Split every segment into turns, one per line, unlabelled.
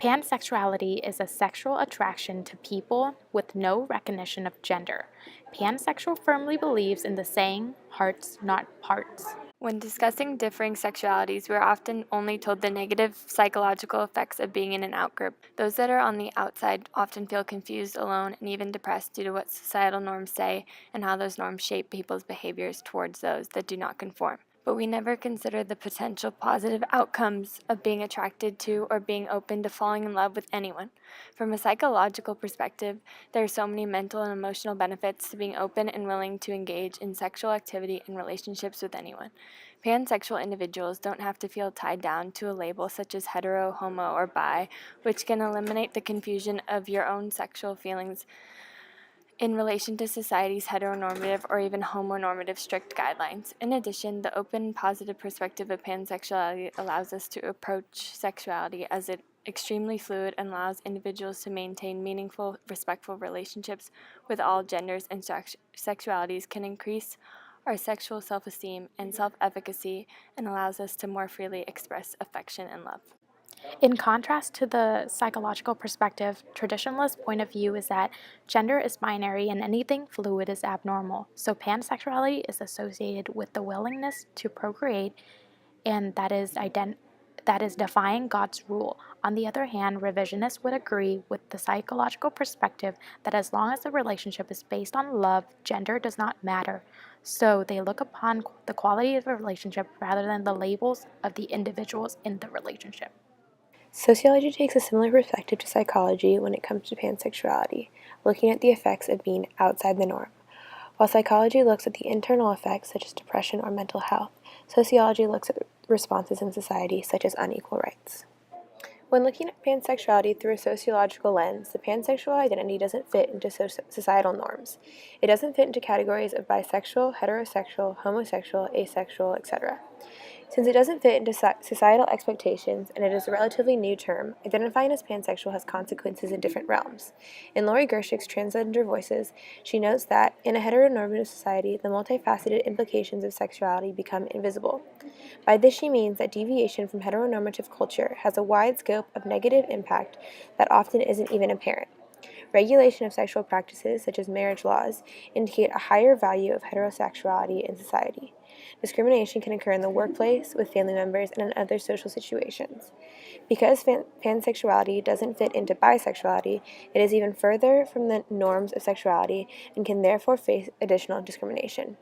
Pansexuality is a sexual attraction to people with no recognition of gender. Pansexual firmly believes in the saying, hearts, not parts.
When discussing differing sexualities, we are often only told the negative psychological effects of being in an outgroup. Those that are on the outside often feel confused, alone, and even depressed due to what societal norms say and how those norms shape people's behaviors towards those that do not conform. But we never consider the potential positive outcomes of being attracted to or being open to falling in love with anyone. From a psychological perspective, there are so many mental and emotional benefits to being open and willing to engage in sexual activity and relationships with anyone. Pansexual individuals don't have to feel tied down to a label such as hetero, homo, or bi, which can eliminate the confusion of your own sexual feelings in relation to society's heteronormative or even homonormative strict guidelines. In addition, the open, positive perspective of pansexuality allows us to approach sexuality as it extremely fluid and allows individuals to maintain meaningful, respectful relationships with all genders and sexualities, can increase our sexual self-esteem and self-efficacy, and allows us to more freely express affection and love.
In contrast to the psychological perspective, traditionalist point of view is that gender is binary and anything fluid is abnormal. So pansexuality is associated with the willingness to procreate, and that is defying God's rule. On the other hand, revisionists would agree with the psychological perspective that as long as the relationship is based on love, gender does not matter. So they look upon the quality of a relationship rather than the labels of the individuals in the relationship.
Sociology takes a similar perspective to psychology when it comes to pansexuality, looking at the effects of being outside the norm. While psychology looks at the internal effects such as depression or mental health, sociology looks at responses in society such as unequal rights. When looking at pansexuality through a sociological lens, the pansexual identity doesn't fit into societal norms. It doesn't fit into categories of bisexual, heterosexual, homosexual, asexual, etc. Since it doesn't fit into societal expectations and it is a relatively new term, identifying as pansexual has consequences in different realms. In Lori Gershik's Transgender Voices, she notes that, in a heteronormative society, the multifaceted implications of sexuality become invisible. By this she means that deviation from heteronormative culture has a wide scope of negative impact that often isn't even apparent. Regulation of sexual practices, such as marriage laws, indicate a higher value of heterosexuality in society. Discrimination can occur in the workplace, with family members, and in other social situations. Because pansexuality doesn't fit into bisexuality, it is even further from the norms of sexuality and can therefore face additional discrimination.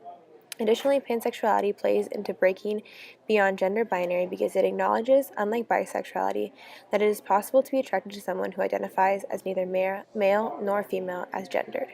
Additionally, pansexuality plays into breaking beyond gender binary because it acknowledges, unlike bisexuality, that it is possible to be attracted to someone who identifies as neither male nor female as gendered.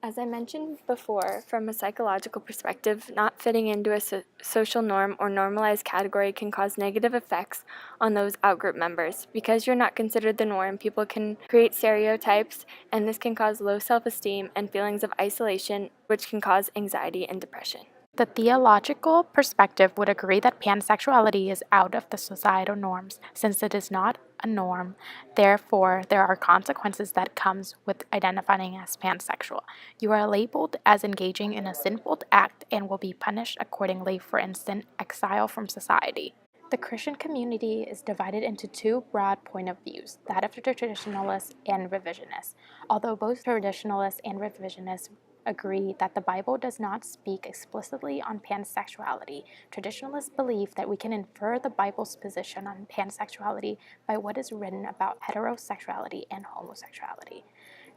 As I mentioned before, from a psychological perspective, not fitting into a social norm or normalized category can cause negative effects on those outgroup members. Because you're not considered the norm, people can create stereotypes, and this can cause low self-esteem and feelings of isolation, which can cause anxiety and depression.
The theological perspective would agree that pansexuality is out of the societal norms, since it is not a norm. Therefore, there are consequences that comes with identifying as pansexual. You are labeled as engaging in a sinful act and will be punished accordingly, for instance, exile from society. The Christian community is divided into two broad point of views, that of the traditionalists and revisionists. Although both traditionalists and revisionists agree that the Bible does not speak explicitly on pansexuality, traditionalists believe that we can infer the Bible's position on pansexuality by what is written about heterosexuality and homosexuality.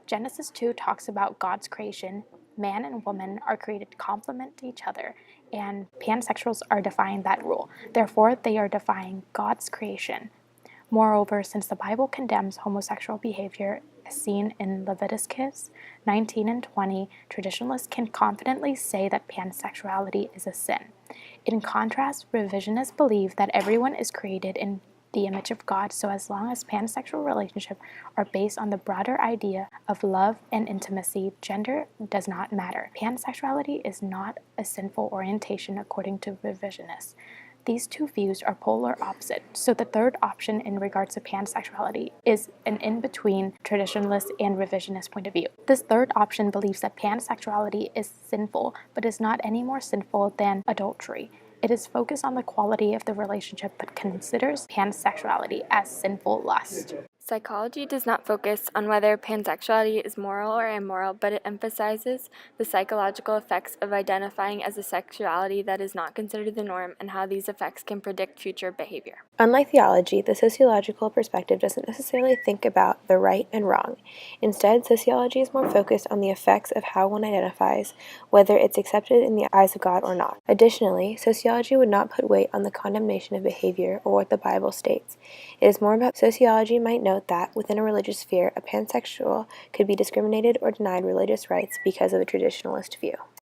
Genesis 2 talks about God's creation. Man and woman are created to complement each other, and pansexuals are defying that rule. Therefore, they are defying God's creation. Moreover, since the Bible condemns homosexual behavior as seen in Leviticus 19 and 20, traditionalists can confidently say that pansexuality is a sin. In contrast, revisionists believe that everyone is created in the image of God, so as long as pansexual relationships are based on the broader idea of love and intimacy, gender does not matter. Pansexuality is not a sinful orientation according to revisionists. These two views are polar opposite, so the third option in regards to pansexuality is an in-between traditionalist and revisionist point of view. This third option believes that pansexuality is sinful, but is not any more sinful than adultery. It is focused on the quality of the relationship, but considers pansexuality as sinful lust.
Psychology does not focus on whether pansexuality is moral or immoral, but it emphasizes the psychological effects of identifying as a sexuality that is not considered the norm and how these effects can predict future behavior.
Unlike theology, the sociological perspective doesn't necessarily think about the right and wrong. Instead, sociology is more focused on the effects of how one identifies, whether it's accepted in the eyes of God or not. Additionally, sociology would not put weight on the condemnation of behavior or what the Bible states. It is more about sociology might note that, within a religious sphere, a pansexual could be discriminated or denied religious rights because of a traditionalist view.